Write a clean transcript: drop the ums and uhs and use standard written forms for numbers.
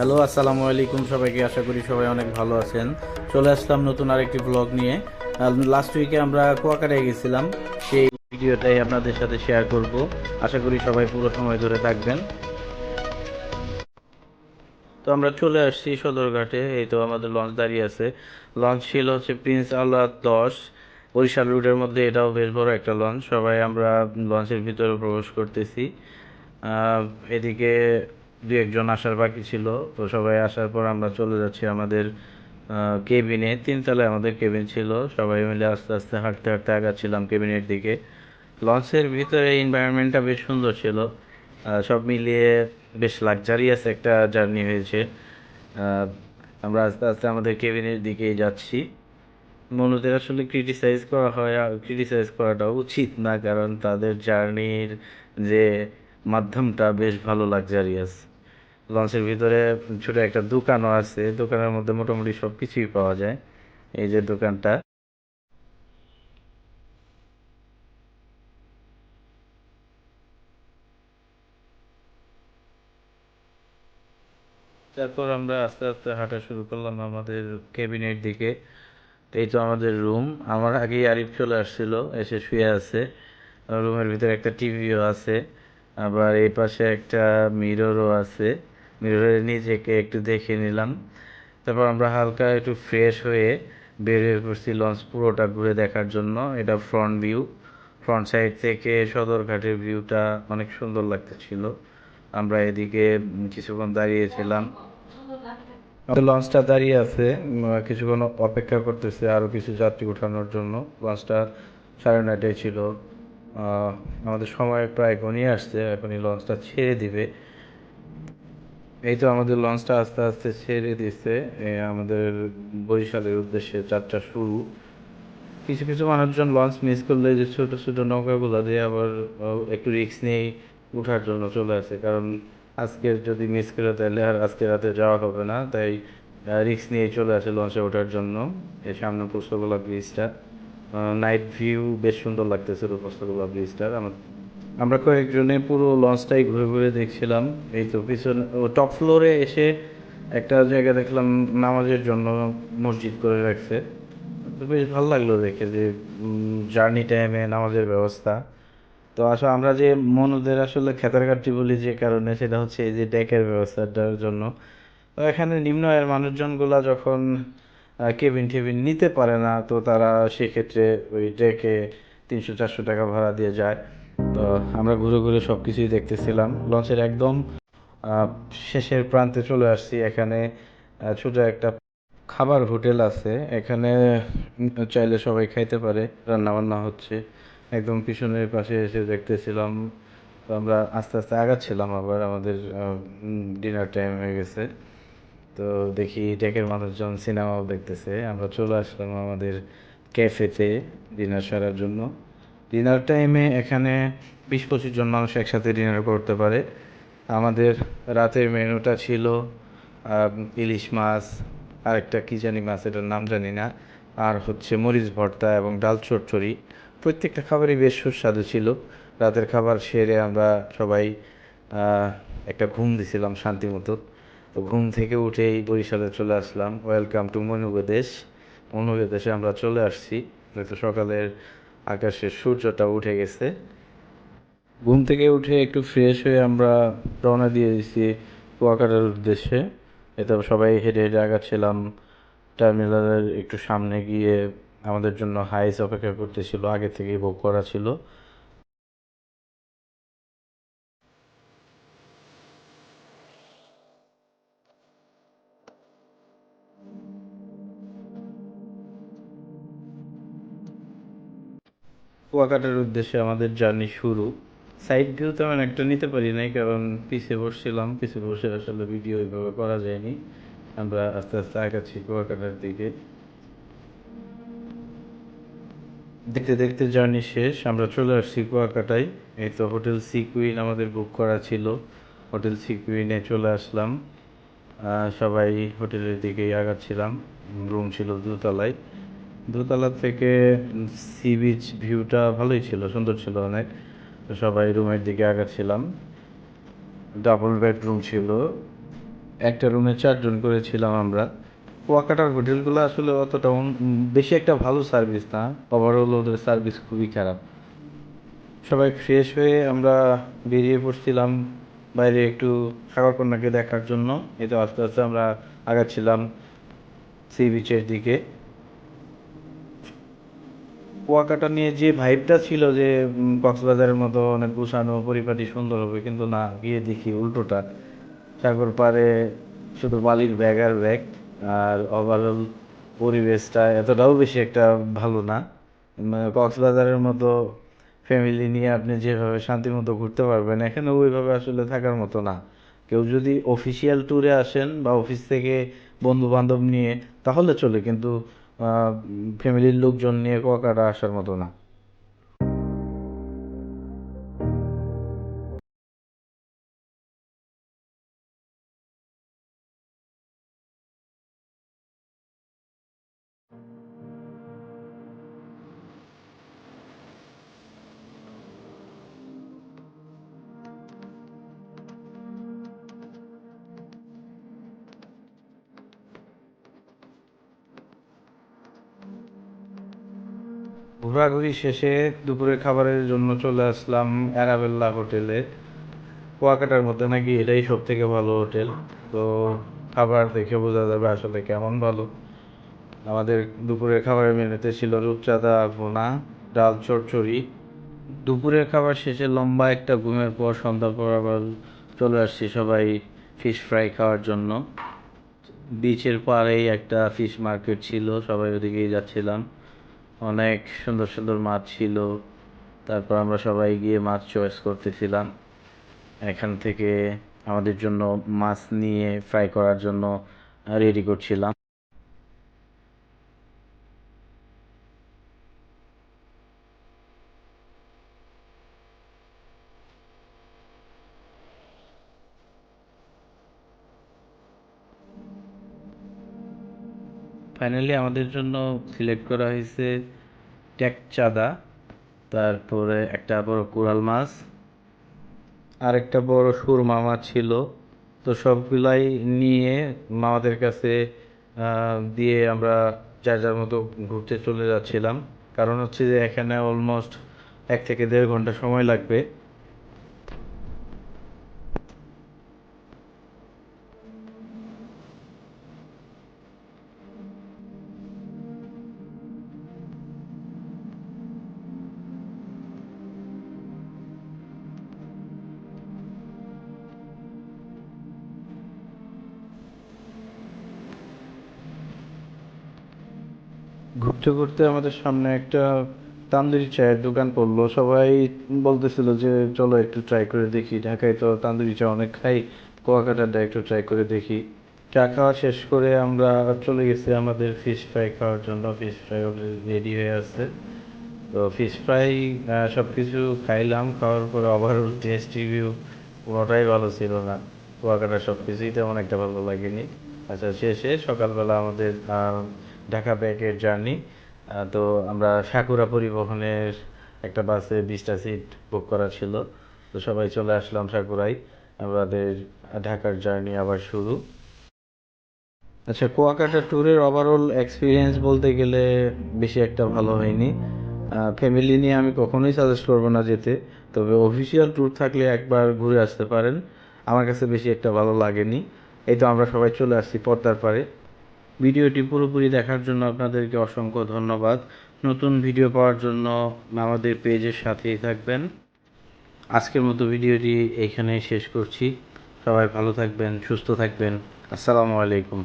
Hello, আসসালামু আলাইকুম সবাইকে। আশা করি সবাই অনেক ভালো আছেন। চলে আসলাম নতুন আরেকটি ব্লগ নিয়ে। লাস্ট উইকে আমরা কুয়াকাটায় গেছিলাম, সেই ভিডিওটাই আপনাদের সাথে শেয়ার করব। আশা করি সবাই পুরো সময় ধরে থাকবেন। তো আমরা চলে আসছি সদরঘাটে। এই তো আমাদের লঞ্চ দাঁড়িয়ে আছে। লঞ্চ ছিল হচ্ছে প্রিন্স আওলাদ 10 বরিশাল রুটের মধ্যে। এটাও বেশ বড় একটা লঞ্চ। সবাই আমরা লঞ্চের ভিতরে প্রবেশ করতেছি। আহ, এদিকে দু একজন আসার বাকি ছিল। তো সবাই আসার পর আমরা চলে যাচ্ছি আমাদের কেবিনে। তিনতলায় আমাদের কেবিন ছিল। সবাই মিলে আস্তে আস্তে হাঁটতে হাঁটতে আগাচ্ছিলাম কেবিনের দিকে। লঞ্চের ভিতরে এনভায়রনমেন্টটা বেশ সুন্দর ছিল। সব মিলিয়ে বেশ লাক্সারিয়াস একটা জার্নি হয়েছে। আহ, আমরা আস্তে আস্তে আমাদের কেবিনের দিকেই যাচ্ছি। মনুদের আসলে ক্রিটিসাইজ করা হয়, আর ক্রিটিসাইজ করাটা উচিত না, কারণ তাদের জার্নির যে মাধ্যমটা বেশ ভালো, লাক্সারিয়াস। লঞ্চের ভিতরে ছোট একটা দোকানও আছে। দোকানের মধ্যে মোটামুটি সব কিছুই পাওয়া যায়। এই যে দোকানটা। তারপর আমরা আস্তে আস্তে হাঁটা শুরু করলাম আমাদের কেবিনের দিকে। এই তো আমাদের রুম। আমার আগেই আরিফ চলে আসছিল, এসে শুয়ে আছে। রুমের ভিতরে একটা টিভিও আছে, আবার এই পাশে একটা মিররও আছে। মিররে নিজেকে একটু দেখে নিলাম। তারপর আমরা হালকা একটু ফ্রেশ হয়ে বের হয়ে পড়ছি লঞ্চ পুরোটা ঘুরে দেখার জন্য। এটা ফ্রন্ট ভিউ। ফ্রন্ট সাইড থেকে সদরঘাটের ভিউটা অনেক সুন্দর লাগতেছিল। আমরা এদিকে কিছুক্ষণ দাঁড়িয়েছিলাম। আমাদের লঞ্চটা দাঁড়িয়ে আছে, কিছুক্ষণ অপেক্ষা করতেছে আরো কিছু যাত্রী ওঠানোর জন্য। লঞ্চটা 9:30 ছিল। আমাদের সময় প্রায় ঘনিয়ে আসছে, এখন এই লঞ্চটা ছেড়ে দিবে। এই তো আমাদের লঞ্চটা আস্তে আস্তে ছেড়ে দিচ্ছে। আমাদের বরিশালের উদ্দেশ্যে যাত্রা শুরু। কিছু কিছু মানুষজন লঞ্চ মিস করলে যে ছোট ছোট নৌকাগুলো দিয়ে আবার একটু রিস্ক নিয়েই ওঠার জন্য চলে আসে, কারণ আজকের যদি মিস করে তাহলে আর আজকে রাতে যাওয়া হবে না, তাই রিস্ক নিয়েই চলে আসে লঞ্চে ওঠার জন্য। এই সামনে পোস্তগোলা ব্রিজটা, নাইট ভিউ বেশ সুন্দর লাগতেছিল পোস্তগোলা ব্রিজটার। আমরা কয়েকজনে পুরো লঞ্চটাই ঘুরে ঘুরে দেখছিলাম। এই তো পিছনে টপ ফ্লোরে এসে একটা জায়গা দেখলাম নামাজের জন্য মসজিদ করে রাখছে। তো বেশ ভালো লাগলো দেখে যে জার্নি টাইমে নামাজের ব্যবস্থা। তো আসলে আমরা যে মনুদের আসলে খেতারঘাটটি বলি যে কারণে, সেটা হচ্ছে এই যে ডেকের ব্যবস্থাটার জন্য। তো এখানে নিম্ন আয়ের মানুষজনগুলা যখন কেবিন টেবিন নিতে পারে না, তো তারা সেক্ষেত্রে ওই ডেকে 300-400 টাকা ভাড়া দিয়ে যায়। তো আমরা ঘুরে ঘুরে সব কিছুই দেখতেছিলাম। লঞ্চের একদম আহ, শেষের প্রান্তে চলে আসছি। এখানে ছোট একটা খাবার হোটেল আছে। এখানে চাইলে সবাই খাইতে পারে, রান্না বান্না হচ্ছে। একদম পিছনের পাশে এসে দেখতেছিলাম। তো আমরা আস্তে আস্তে আগাচ্ছিলাম, আবার আমাদের ডিনার টাইম হয়ে গেছে। তো দেখি ডেকের মানুষজন সিনেমাও দেখতেছে। আমরা চলে আসলাম আমাদের ক্যাফেতে ডিনার সারার জন্য। ডিনার টাইমে এখানে 20-25 জন মানুষ একসাথে ডিনার করতে পারে। আমাদের রাতের মেনুটা ছিল ইলিশ মাছ, আরেকটা কী জানি মাছ, এটার নাম জানি না, আর হচ্ছে মরিচ ভর্তা এবং ডাল চচ্চড়ি। প্রত্যেকটা খাবারই বেশ সুস্বাদু ছিল। রাতের খাবার সেরে আমরা সবাই আহ, একটা ঘুম দিছিলাম শান্তি মতো। তো ঘুম থেকে উঠেই বরিশালে চলে আসলাম। Welcome to মনুবেদেশ। মনুবেদেশে আমরা চলে আসছি। তো সকালের আকাশে সূর্যটা উঠে গেছে। ঘুম থেকে উঠে একটু ফ্রেশ হয়ে আমরা রওনা দিয়ে দিছি কুয়াকাটার উদ্দেশ্যে। এতে সবাই হেঁটে হেঁটে আগাচ্ছিলাম। টার্মিনালের একটু সামনে গিয়ে আমাদের জন্য হাইস অপেক্ষা করতেছিল, আগে থেকেই বুক করা ছিল। কুয়াকাটার উদ্দেশ্যে আমাদের জার্নি শুরু। সাইড ভিউ তেমন একটা নিতে পারি নাই, কারণ পিছে বসছিলাম। পিছে বসে আসলে ভিডিও ওইভাবে করা যায়নি। আমরা আস্তে আস্তে আগাচ্ছি কুয়াকাটার দিকে। দেখতে দেখতে জার্নি শেষ, আমরা চলে আসছি কুয়াকাটায়। এই তো হোটেল সি কুইন আমাদের বুক করা ছিল। হোটেল সি কুইনে চলে আসলাম। সবাই হোটেলের দিকেই আগাচ্ছিলাম। রুম ছিল দোতলায়। দোতলা থেকে সি বিচ ভিউটা ভালোই ছিল, সুন্দর ছিল অনেক। তো সবাই রুমের দিকে আগাচ্ছিলাম। ডাবল বেডরুম ছিল। একটা রুমে 4 জন করে ছিলাম আমরা। কুয়াকাটার হোটেলগুলো আসলে অতটা বেশি একটা ভালো সার্ভিস না, ওভারঅল ওদের সার্ভিস খুবই খারাপ। সবাই ফ্রেশ হয়ে আমরা বেরিয়ে পড়ছিলাম বাইরে একটু সাগরকন্যাকে দেখার জন্য। এই তো আস্তে আস্তে আমরা আগাচ্ছিলাম সি বিচের দিকে। কুয়াকাটা নিয়ে যে ভাইবটা ছিল যে কক্সবাজারের মতো অনেক গুছানো পরিপাটি সুন্দর হবে, কিন্তু না, গিয়ে দেখি উল্টোটা। সাগর পাড়ে শুধু বালির ব্যাগ আর ব্যাগ, আর ওভারঅল পরিবেশটা এতটাও বেশি একটা ভালো না। কক্সবাজারের মতো ফ্যামিলি নিয়ে আপনি যেভাবে শান্তিমতো ঘুরতে পারবেন, এখানে ওইভাবে আসলে থাকার মতো না। কেউ যদি অফিসিয়াল ট্যুরে আসেন বা অফিস থেকে বন্ধু বান্ধব নিয়ে তাহলে চলে, কিন্তু ফ্যামিলির লোকজন নিয়ে কুয়াকাটা আসার মতো না। ঘোরাঘুরি শেষে দুপুরের খাবারের জন্য চলে আসলাম অ্যারাবেল্লা হোটেলে। কুয়াকাটার মধ্যে নাকি এটাই সব থেকে ভালো হোটেল। তো খাবার দেখে বোঝা যাবে আসলে কেমন ভালো। আমাদের দুপুরের খাবারের মেনুতে ছিল রূপচাঁদা ভুনা, ডাল চচ্চড়ি। দুপুরের খাবার শেষে লম্বা একটা ঘুমের পর সন্ধ্যার পর আবার চলে আসছি সবাই ফিশ ফ্রাই খাওয়ার জন্য। বিচের পাড়েই একটা ফিশ মার্কেট ছিল, সবাই ওদিকেই যাচ্ছিলাম। অনেক সুন্দর সুন্দর মাছ ছিল। তারপর আমরা সবাই গিয়ে মাছ চয়েস করতেছিলাম। এখান থেকে আমাদের জন্য মাছ নিয়ে ফ্রাই করার জন্য রেডি করছিলাম। ফাইনালি আমাদের জন্য সিলেক্ট করা হয়েছে টেকচাঁদা, তারপরে একটা বড় কোরাল মাছ, আর একটা বড় সুরমা মাছ ছিল। তো সবগুলাই নিয়ে মামাদের কাছে দিয়ে আমরা যার যার মতো ঘুরতে চলে যাচ্ছিলাম। কারণ হচ্ছে যে এখানে অলমোস্ট 1 থেকে 1.5 ঘন্টা সময় লাগবে। ঘুরতে ঘুরতে আমাদের সামনে একটা তান্দুরি চায়ের দোকান পড়লো। সবাই বলতেছিল যে চলো একটু ট্রাই করে দেখি, ঢাকায় তো তান্দুরি চা অনেক খাই, কুয়াকাটাটা একটু ট্রাই করে দেখি। চা খাওয়া শেষ করে আমরা চলে গেছি আমাদের ফিশ ফ্রাই খাওয়ার জন্য। ফিশ ফ্রাই রেডি হয়ে আছে। তো ফিশ ফ্রাই সব কিছু খাইলাম, খাওয়ার পরে ওভারঅল টেস্ট রিভিউ কোনোটাই ভালো ছিল না। কুয়াকাটার সব কিছুই তেমন একটা ভালো লাগেনি। আচ্ছা, শেষে সকালবেলা আমাদের ঢাকা ব্যাকের জার্নি। তো আমরা সাকুরা পরিবহনের একটা বাসে 20টা সিট বুক করা ছিল। তো সবাই চলে আসলাম সাকুরায়। আমাদের ঢাকার জার্নি আবার শুরু। আচ্ছা, কুয়াকাটা ট্যুরের ওভারঅল এক্সপিরিয়েন্স বলতে গেলে বেশি একটা ভালো হয়নি। ফ্যামিলি নিয়ে আমি কখনোই সাজেস্ট করবো না যেতে। তবে অফিসিয়াল ট্যুর থাকলে একবার ঘুরে আসতে পারেন। আমার কাছে বেশি একটা ভালো লাগেনি। এই তো আমরা সবাই চলে আসছি পদ্মার পাড়ে। ভিডিওটি পুরোপুরি দেখার জন্য আপনাদেরকে অসংখ্য ধন্যবাদ। নতুন ভিডিও পাওয়ার জন্য আমাদের পেজের সাথেই থাকবেন। আজকের মতো ভিডিওটি এইখানেই শেষ করছি। সবাই ভালো থাকবেন, সুস্থ থাকবেন। আসসালামু আলাইকুম।